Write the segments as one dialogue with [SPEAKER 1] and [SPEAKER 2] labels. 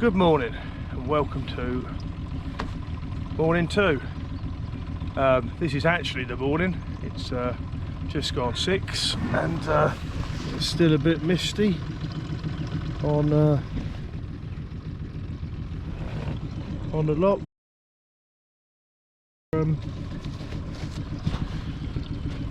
[SPEAKER 1] Good morning and welcome to morning 2. This is actually the morning. It's just gone 6 and it's still a bit misty on the lock.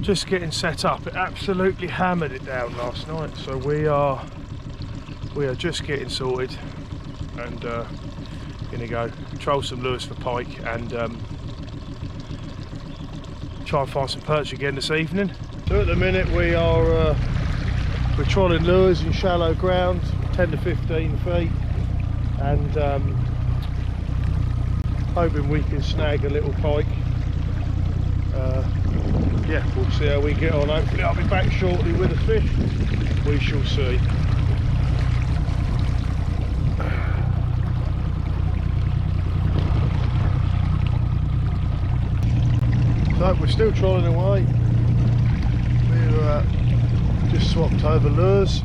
[SPEAKER 1] Just getting set up. It absolutely hammered it down last night, so we are just getting sorted and gonna go troll some lures for pike and try and find some perch again this evening. So at the minute we're trolling lures in shallow ground, 10 to 15 feet, and hoping we can snag a little pike. Yeah, we'll see how we get on. Hopefully I'll be back shortly with a fish. We shall see. So we're still trolling away. We're just swapped over lures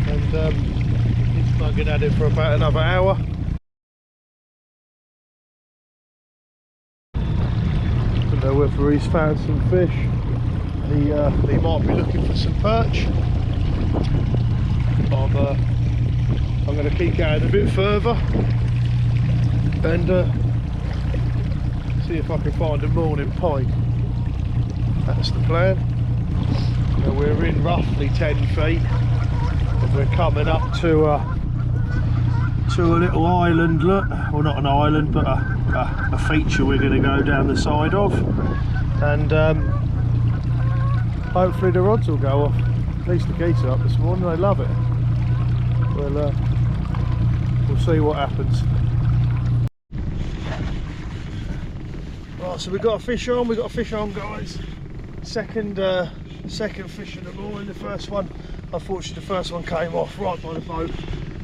[SPEAKER 1] and it's bugging at it for about another hour. Don't know whether he's found some fish. He might be looking for some perch. I'm going to keep going a bit further and see if I can find a morning pike. That's the plan. Now we're in roughly 10 feet and we're coming up to a little island. Look, well, not an island but a feature we're going to go down the side of, and hopefully the rods will go off. At least the geese are up this morning, they love it. We'll see what happens. Right, so we've got a fish on, guys. Second fish in the morning. The first one, unfortunately the first one came off right by the boat,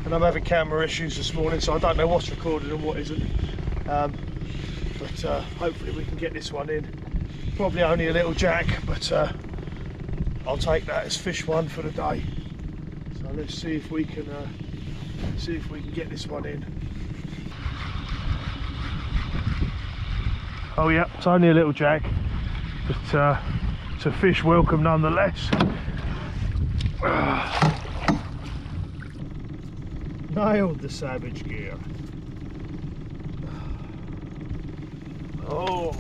[SPEAKER 1] and I'm having camera issues this morning, so I don't know what's recorded and what isn't. But hopefully we can get this one in. Probably only a little jack, but I'll take that as fish one for the day. So let's see if we can get this one in. Oh yeah, it's only a little jack, but it's a fish welcome nonetheless. Nailed the savage gear. Oh,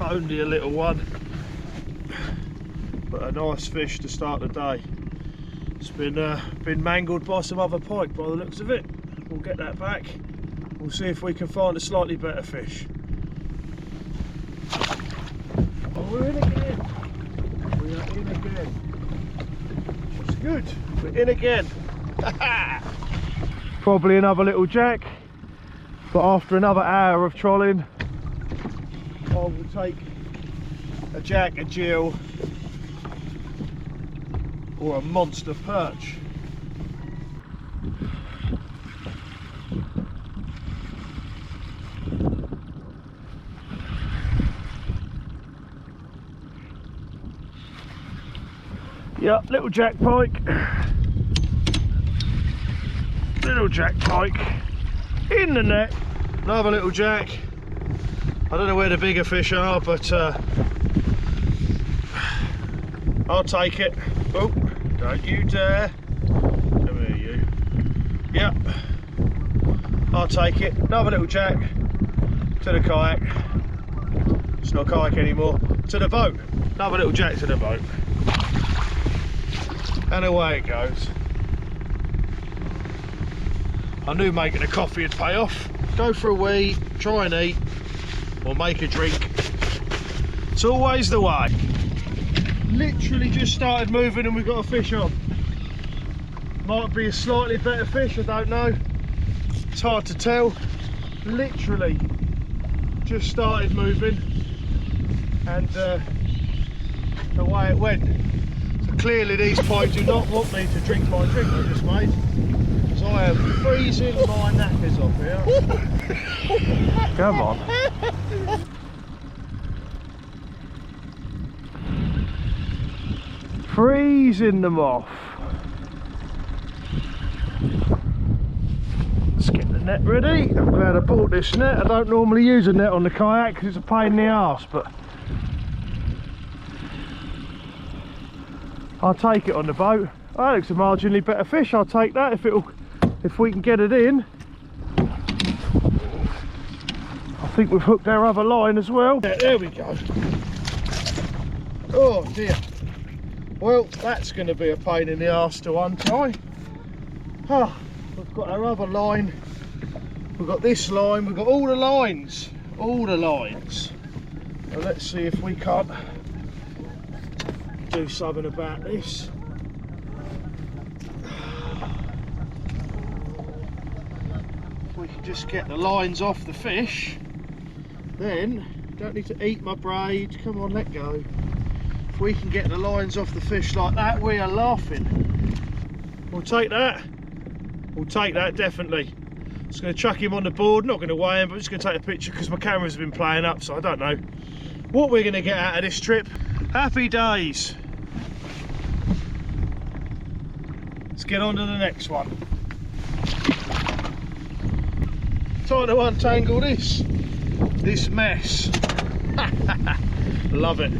[SPEAKER 1] only a little one, but a nice fish to start the day. It's been mangled by some other pike by the looks of it. We'll get that back. We'll see if we can find a slightly better fish. Oh, we're in again. We are in again. It's good. We're in again. Probably another little jack, but after another hour of trolling, I will take a jack, a gill, or a monster perch. Yeah, little jack pike. Little jack pike in the net. Another little jack. I don't know where the bigger fish are, but I'll take it. Oh, don't you dare. Come here, you. Yep. I'll take it. Another little jack to the kayak. It's not a kayak anymore. To the boat. Another little jack to the boat. And away it goes. I knew making a coffee would pay off. Go for a wee, try and eat, or make a drink. It's always the way. Literally just started moving and we've got a fish on. Might be a slightly better fish, I don't know. It's hard to tell. Literally just started moving and away it went. So clearly these pike do not want me to drink my drink I just made. Because I am freezing my knackers off here. Come on. Freezing them off. Let's get the net ready. I'm glad I bought this net. I don't normally use a net on the kayak because it's a pain in the arse, but I'll take it on the boat. That looks a marginally better fish. I'll take that if we can get it in. I think we've hooked our other line as well. Yeah, there we go. Oh dear. Well, that's going to be a pain in the arse to untie. Ah, we've got our other line. We've got this line. We've got all the lines. All the lines. Now let's see if we can't do something about this. If we can just get the lines off the fish, then don't need to eat my braid. Come on, let go. If we can get the lines off the fish like that, we are laughing. We'll take that. We'll take that, definitely. Just going to chuck him on the board. Not going to weigh him, but just going to take a picture because my camera's been playing up, so I don't know what we're going to get out of this trip. Happy days. Let's get on to the next one. Time to untangle this mess. Love it.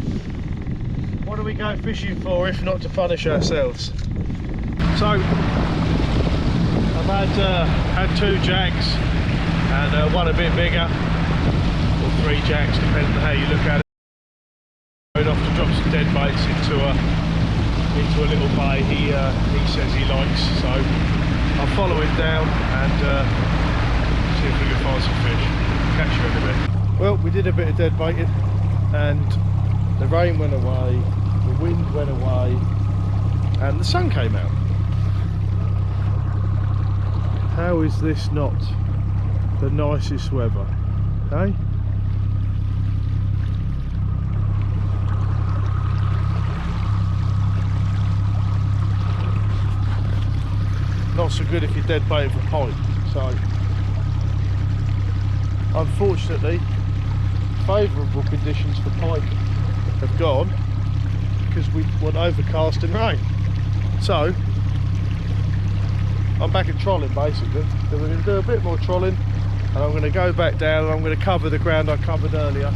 [SPEAKER 1] What do we go fishing for if not to punish ourselves? So I've had 2 jacks and one a bit bigger, or 3 jacks depending on how you look at it. Going off to drop some dead baits into a little bay he says he likes, so I'll follow him down and see if we can find some fish. Catch you in a bit. Well, we did a bit of dead baiting and the rain went away, the wind went away and the sun came out. How is this not the nicest weather, eh? Not so good if you're dead baiting for pike. So unfortunately favourable conditions for pike have gone because we want overcast and rain. So I'm back at trolling basically. So we're going to do a bit more trolling and I'm going to go back down and I'm going to cover the ground I covered earlier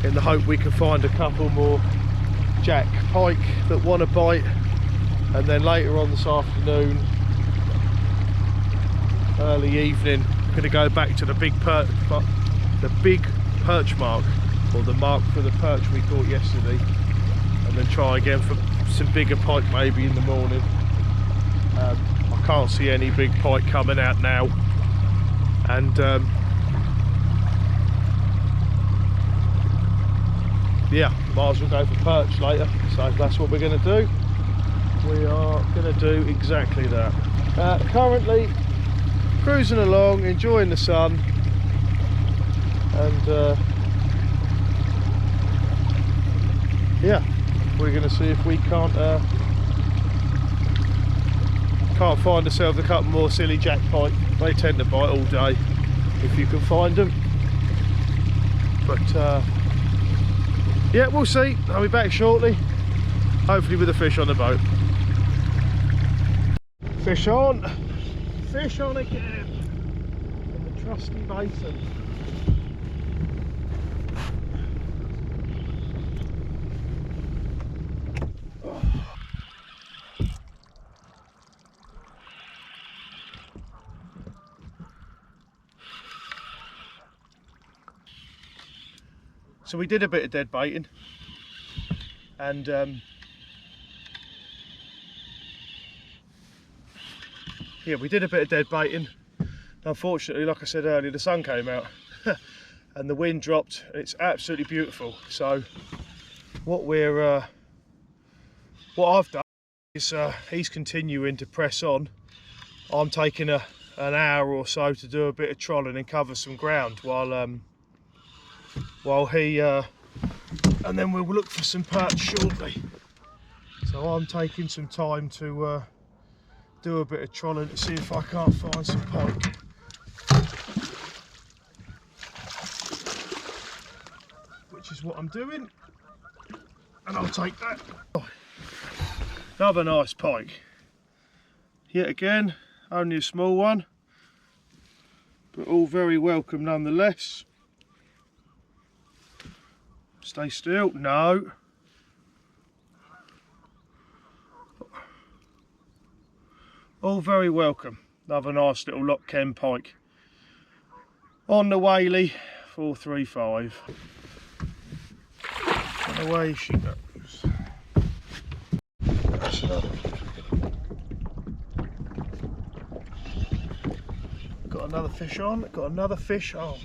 [SPEAKER 1] in the hope we can find a couple more jack pike that want to bite, and then later on this afternoon, early evening, I'm going to go back to the big perch mark, or the mark for the perch we caught yesterday, and then try again for some bigger pike maybe in the morning. I can't see any big pike coming out now, and yeah, might as well go for perch later, so that's what we're going to do. We are going to do exactly that. Currently cruising along, enjoying the sun, and yeah, we're going to see if we can't find ourselves a couple more silly jack pike. They tend to bite all day if you can find them, but yeah, we'll see. I'll be back shortly, hopefully with a fish on the boat. Fish on again in the trusty basin. So we did a bit of dead baiting, and yeah, we did a bit of dead baiting. Unfortunately, like I said earlier, the sun came out and the wind dropped. It's absolutely beautiful. So what I've done is he's continuing to press on. I'm taking an hour or so to do a bit of trolling and cover some ground while he and then we'll look for some perch shortly. So I'm taking some time to do a bit of trolling to see if I can't find some pike. Which is what I'm doing, and I'll take that. Oh, another nice pike. Yet again, only a small one. but all very welcome nonetheless. Stay still. No. All very welcome. Another nice little lock Ken pike on the Whaly 435. And away she goes. That's another. Got another fish on. Got another fish on.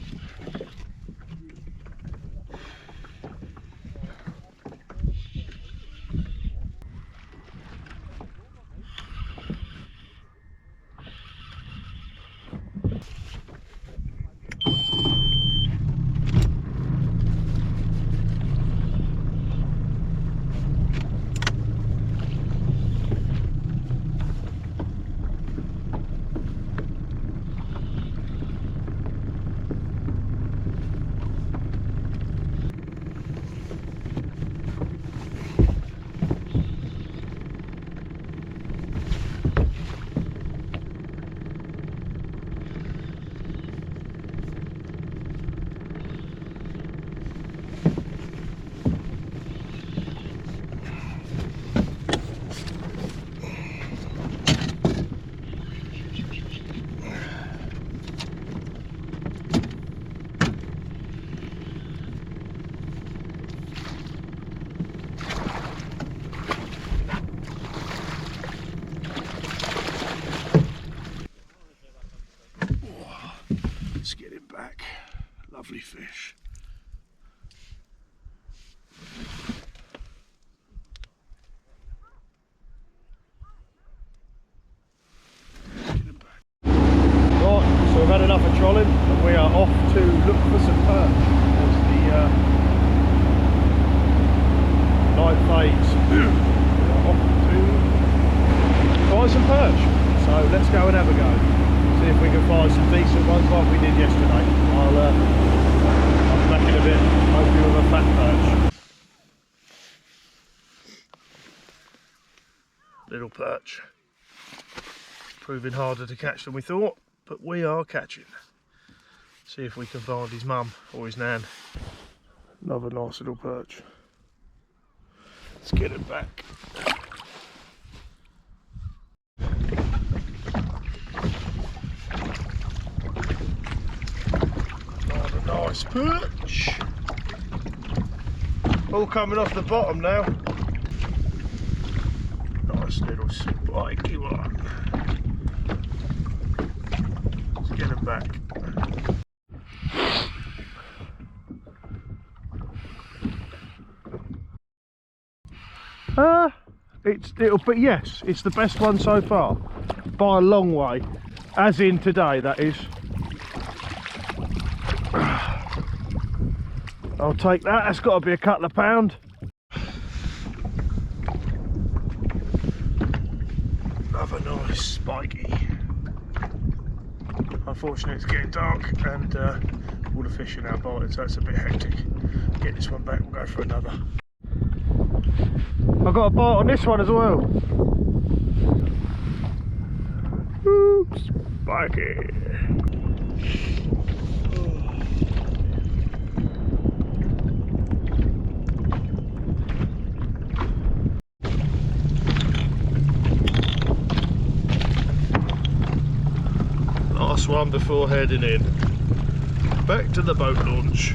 [SPEAKER 1] Let's get him back. Lovely fish. Get him back. Right, so we've had enough of trolling and we are off to look for some perch as the night fades. We are off to find some perch. So let's go and have a go. See if we can find some decent ones like we did yesterday. I'll come back in a bit, hopefully with a fat perch. Little perch. Proving harder to catch than we thought, but we are catching. See if we can find his mum or his nan. Another nice little perch. Let's get him back. Nice perch. All coming off the bottom now. Nice little spiky one. Let's get him back. But yes, it's the best one so far by a long way, as in today, that is. I'll take that. That's got to be a couple of pound. Another nice spiky. Unfortunately, it's getting dark and all the fish are now biting, so it's a bit hectic. Get this one back. We'll go for another. I've got a bite on this one as well. Oops, spiky. Last one before heading in. Back to the boat launch.